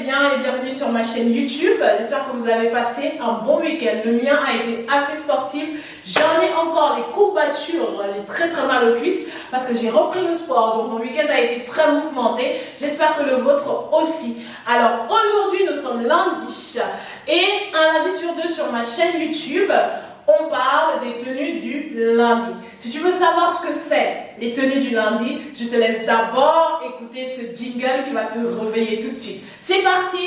bien et bienvenue sur ma chaîne YouTube. J'espère que vous avez passé un bon week-end. Le mien a été assez sportif. J'en ai encore les courbatures. J'ai très mal aux cuisses parce que j'ai repris le sport. Donc mon week-end a été très mouvementé. J'espère que le vôtre aussi. Alors aujourd'hui nous sommes lundi et un lundi sur deux sur ma chaîne YouTube. On parle des tenues du lundi. Si tu veux savoir ce que c'est, les tenues du lundi, je te laisse d'abord écouter ce jingle qui va te réveiller tout de suite. C'est parti!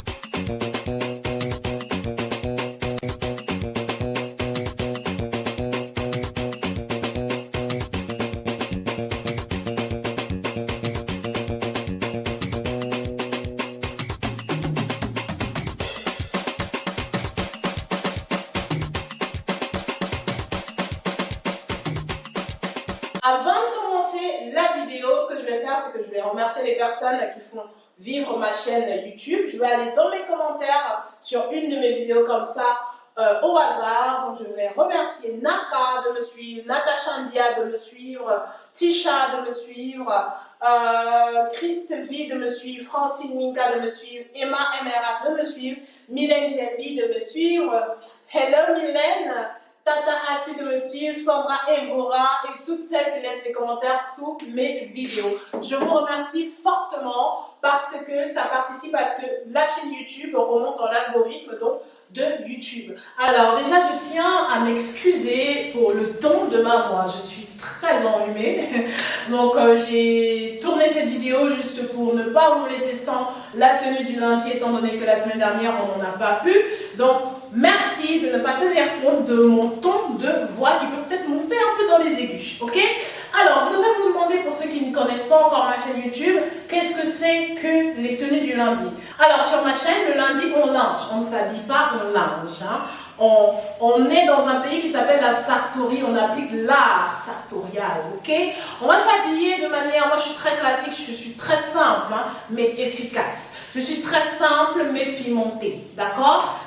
Avant de commencer la vidéo, ce que je vais faire, c'est que je vais remercier les personnes qui font vivre ma chaîne YouTube. Je vais aller dans les commentaires sur une de mes vidéos comme ça, au hasard. Donc je vais remercier Naka de me suivre, Natasha Ndia de me suivre, Tisha de me suivre, Christevie de me suivre, Francine Minka de me suivre, Emma MRH de me suivre, Mylène Gembi de me suivre, Hello Mylène, Tata Asti de me suivre, Sandra Evora et toutes celles qui laissent des commentaires sous mes vidéos. Je vous remercie fortement parce que ça participe à ce que la chaîne YouTube remonte dans l'algorithme de YouTube. Alors déjà je tiens à m'excuser pour le ton de ma voix. Je suis très enrhumée. Donc j'ai tourné cette vidéo juste pour ne pas vous laisser sans la tenue du lundi étant donné que la semaine dernière on n'en a pas pu. Donc merci de ne pas tenir compte de mon ton de voix qui peut peut-être monter un peu dans les aigus, ok? Alors, vous devez vous demander, pour ceux qui ne connaissent pas encore ma chaîne YouTube, qu'est-ce que c'est que les tenues du lundi? Alors, sur ma chaîne, le lundi, on linge. On ne s'habille pas, on linge. Hein. On est dans un pays qui s'appelle la sartorie, on applique l'art sartorial, ok? On va s'habiller de manière, moi je suis très classique, je suis très simple, hein, mais efficace. Je suis très simple, mais pimentée, d'accord?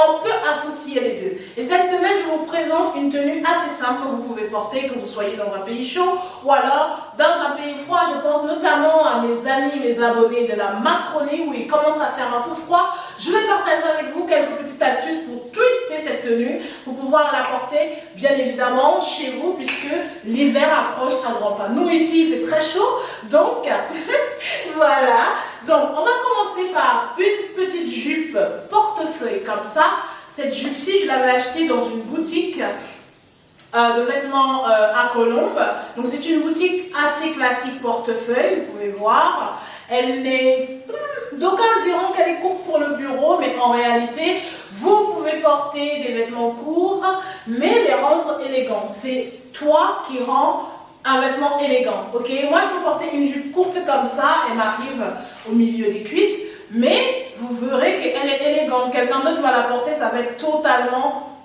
On peut associer les deux. Et cette semaine, je vous présente une tenue assez simple que vous pouvez porter, que vous soyez dans un pays chaud ou alors dans un pays froid. Je pense notamment à mes amis, mes abonnés de la Macronie où il commence à faire un peu froid. Je vais partager avec vous quelques petites astuces pour twister cette tenue, pour pouvoir la porter bien évidemment chez vous puisque l'hiver approche à grands pas. Nous ici, il fait très chaud, donc voilà. Donc, on va commencer par une petite jupe portefeuille comme ça. Cette jupe-ci, je l'avais achetée dans une boutique de vêtements à Colombes. Donc, c'est une boutique assez classique portefeuille, vous pouvez voir. Elle est... D'aucuns diront qu'elle est courte pour le bureau, mais en réalité, vous pouvez porter des vêtements courts, mais les rendre élégants. C'est toi qui rends un vêtement élégant, ok? Moi, je peux porter une jupe courte comme ça, elle m'arrive au milieu des cuisses, mais vous verrez qu'elle est élégante. Quelqu'un d'autre va la porter, ça va être totalement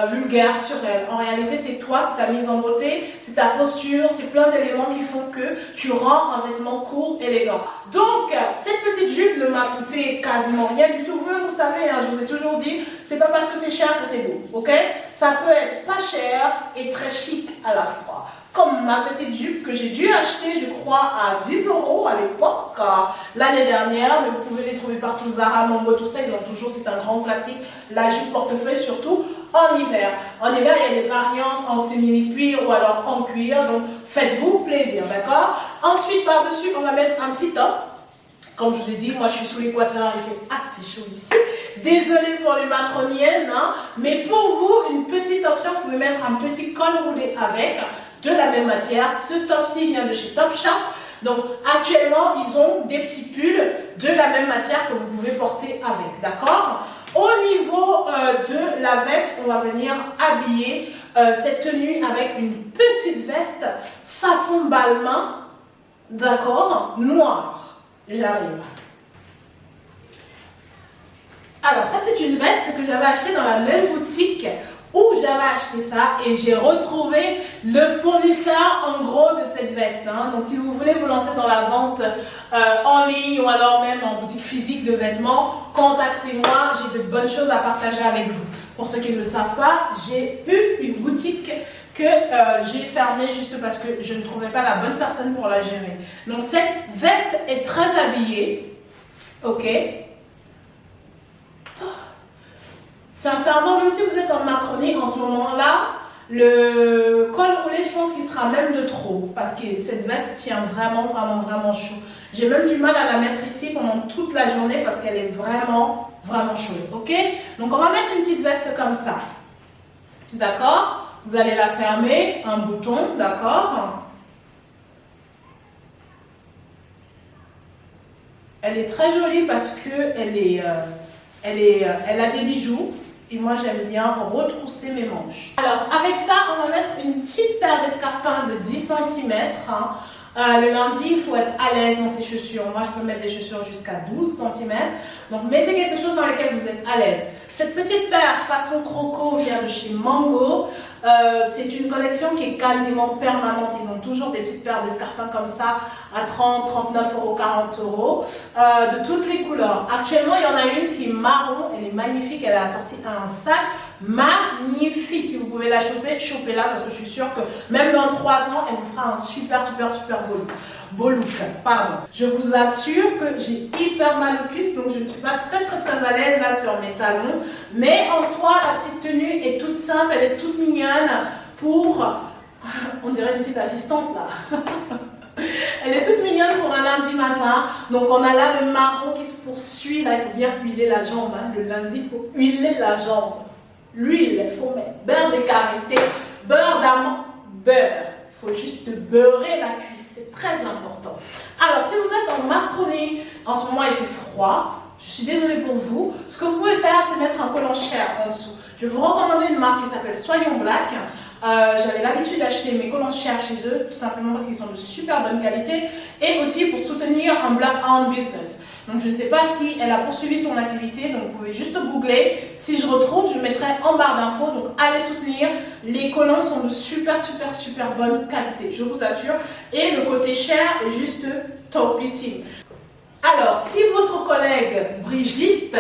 vulgaire sur elle. En réalité, c'est toi, c'est ta mise en beauté, c'est ta posture, c'est plein d'éléments qui font que tu rends un vêtement court, élégant. Donc, cette petite jupe ne m'a coûté quasiment rien du tout. Vous savez, hein, je vous ai toujours dit, c'est pas parce que c'est cher que c'est beau, ok? Ça peut être pas cher et très chic à la fois. Comme ma petite jupe que j'ai dû acheter, je crois, à 10 € à l'époque, l'année dernière, mais vous pouvez les trouver partout, Zara, Mambo, tout ça, ils ont toujours, c'est un grand classique, la jupe portefeuille, surtout en hiver. En hiver, il y a des variantes en sémi-cuir ou alors en cuir, donc faites-vous plaisir, d'accord? Ensuite, par-dessus, on va mettre un petit top. Comme je vous ai dit, moi je suis sous l'équateur, il fait assez chaud ici. Désolée pour les macroniennes, hein, mais pour vous, une petite option, vous pouvez mettre un petit col roulé avec, de la même matière. Ce top-ci vient de chez Topshop. Donc actuellement, ils ont des petits pulls de la même matière que vous pouvez porter avec, d'accord? Au niveau de la veste, on va venir habiller cette tenue avec une petite veste façon balmain, d'accord, noire. J'arrive. Alors ça c'est une veste que j'avais achetée dans la même boutique où j'avais acheté ça et j'ai retrouvé le fournisseur en gros de cette veste. Hein. Donc si vous voulez vous lancer dans la vente en ligne ou alors même en boutique physique de vêtements, contactez-moi, j'ai de bonnes choses à partager avec vous. Pour ceux qui ne le savent pas, j'ai eu une boutique que j'ai fermée juste parce que je ne trouvais pas la bonne personne pour la gérer. Donc cette veste est très habillée, ok? Sincèrement, même si vous êtes en Macronie en ce moment-là, le col roulé, je pense qu'il sera même de trop parce que cette veste tient vraiment chaud. J'ai même du mal à la mettre ici pendant toute la journée parce qu'elle est vraiment chaude. Ok? Donc on va mettre une petite veste comme ça. D'accord? Vous allez la fermer, un bouton, d'accord? Elle est très jolie parce que elle a des bijoux. Et moi, j'aime bien retrousser mes manches. Alors, avec ça, on va mettre une petite paire d'escarpins de 10 cm. Le lundi, il faut être à l'aise dans ses chaussures. Moi, je peux mettre des chaussures jusqu'à 12 cm. Donc, mettez quelque chose dans lequel vous êtes à l'aise. Cette petite paire façon croco vient de chez Mango. C'est une collection qui est quasiment permanente. Ils ont toujours des petites paires d'escarpins comme ça à 30, 39 euros, 40 euros, de toutes les couleurs. Actuellement, il y en a une qui est marron. Elle est magnifique. Elle a sorti un sac magnifique. Si vous pouvez la choper, chopez-la parce que je suis sûre que même dans 3 ans, elle vous fera un super beau look. Pardon. Je vous assure que j'ai hyper mal aux cuisses, donc je ne suis pas très à l'aise là sur mes talons. Mais en soi, la petite tenue est toute simple, elle est toute mignonne pour... On dirait une petite assistante là. Elle est toute mignonne pour un lundi matin. Donc on a là le marron qui se poursuit. Là, il faut bien huiler la jambe. Hein. Le lundi, il faut huiler la jambe. L'huile, il faut mettre beurre de karité, beurre d'amande, beurre. Il faut juste beurrer la cuisse, c'est très important. Alors, si vous êtes en Macronie, en ce moment il fait froid, je suis désolée pour vous. Ce que vous pouvez faire, c'est mettre un collant cher en dessous. Je vais vous recommander une marque qui s'appelle Soyons Black. J'avais l'habitude d'acheter mes collants chers chez eux, tout simplement parce qu'ils sont de super bonne qualité et aussi pour soutenir un black-owned business. Donc je ne sais pas si elle a poursuivi son activité, donc vous pouvez juste googler. Si je retrouve, je mettrai en barre d'infos. Donc allez soutenir. Les collants sont de super bonne qualité, je vous assure. Et le côté cher est juste topissime. Alors, si votre collègue Brigitte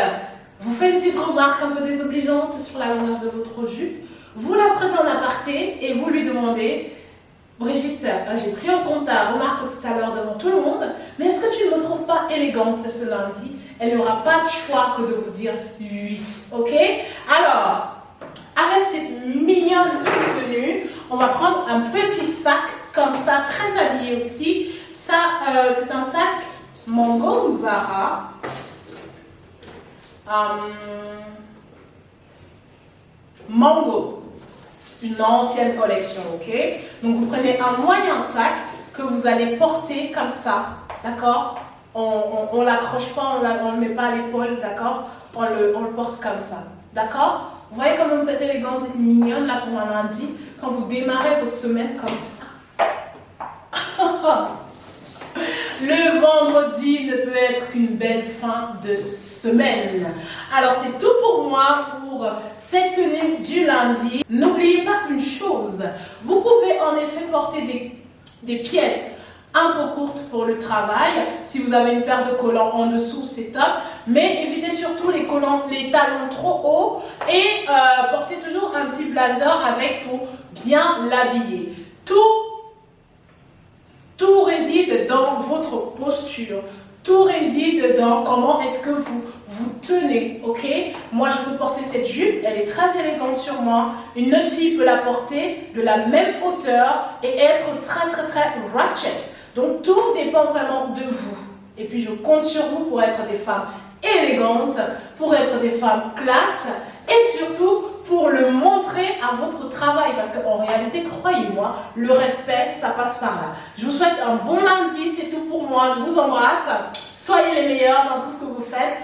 vous fait une petite remarque un peu désobligeante sur la longueur de votre jupe, vous la prenez en aparté et vous lui demandez: Brigitte, j'ai pris en compte ta remarque tout à l'heure devant tout le monde, mais est-ce que tu ne me trouves pas élégante ce lundi? Elle n'aura pas de choix que de vous dire oui, ok? Alors, avec cette mignonne petite tenue, on va prendre un petit sac comme ça, très habillé aussi. Ça, c'est un sac Mango ou Zara. Mango. Une ancienne collection, ok? Donc vous prenez un moyen sac que vous allez porter comme ça, d'accord? On l'accroche pas, on ne le met pas à l'épaule, d'accord? On le porte comme ça, d'accord? Vous voyez comment vous êtes élégante, vous êtes mignonne là pour un lundi, quand vous démarrez votre semaine comme ça. Le vendredi ne peut être qu'une belle fin de semaine. Alors c'est tout pour moi pour cette tenue du lundi. N'oubliez pas une chose, vous pouvez en effet porter des pièces un peu courtes pour le travail. Si vous avez une paire de collants en dessous, c'est top. Mais évitez surtout les talons trop hauts et portez toujours un petit blazer avec pour bien l'habiller. Tout réside dans votre posture. Tout réside dans comment est-ce que vous vous tenez, ok? Moi, je peux porter cette jupe, elle est très élégante sur moi. Une autre fille peut la porter de la même hauteur et être très ratchet. Donc, tout dépend vraiment de vous. Et puis, je compte sur vous pour être des femmes élégantes, pour être des femmes classe et surtout pour le montrer à votre travail. Parce qu'en réalité, croyez-moi, le respect, ça passe par là. Je vous souhaite un bon lundi, c'est tout pour moi. Je vous embrasse. Soyez les meilleurs dans tout ce que vous faites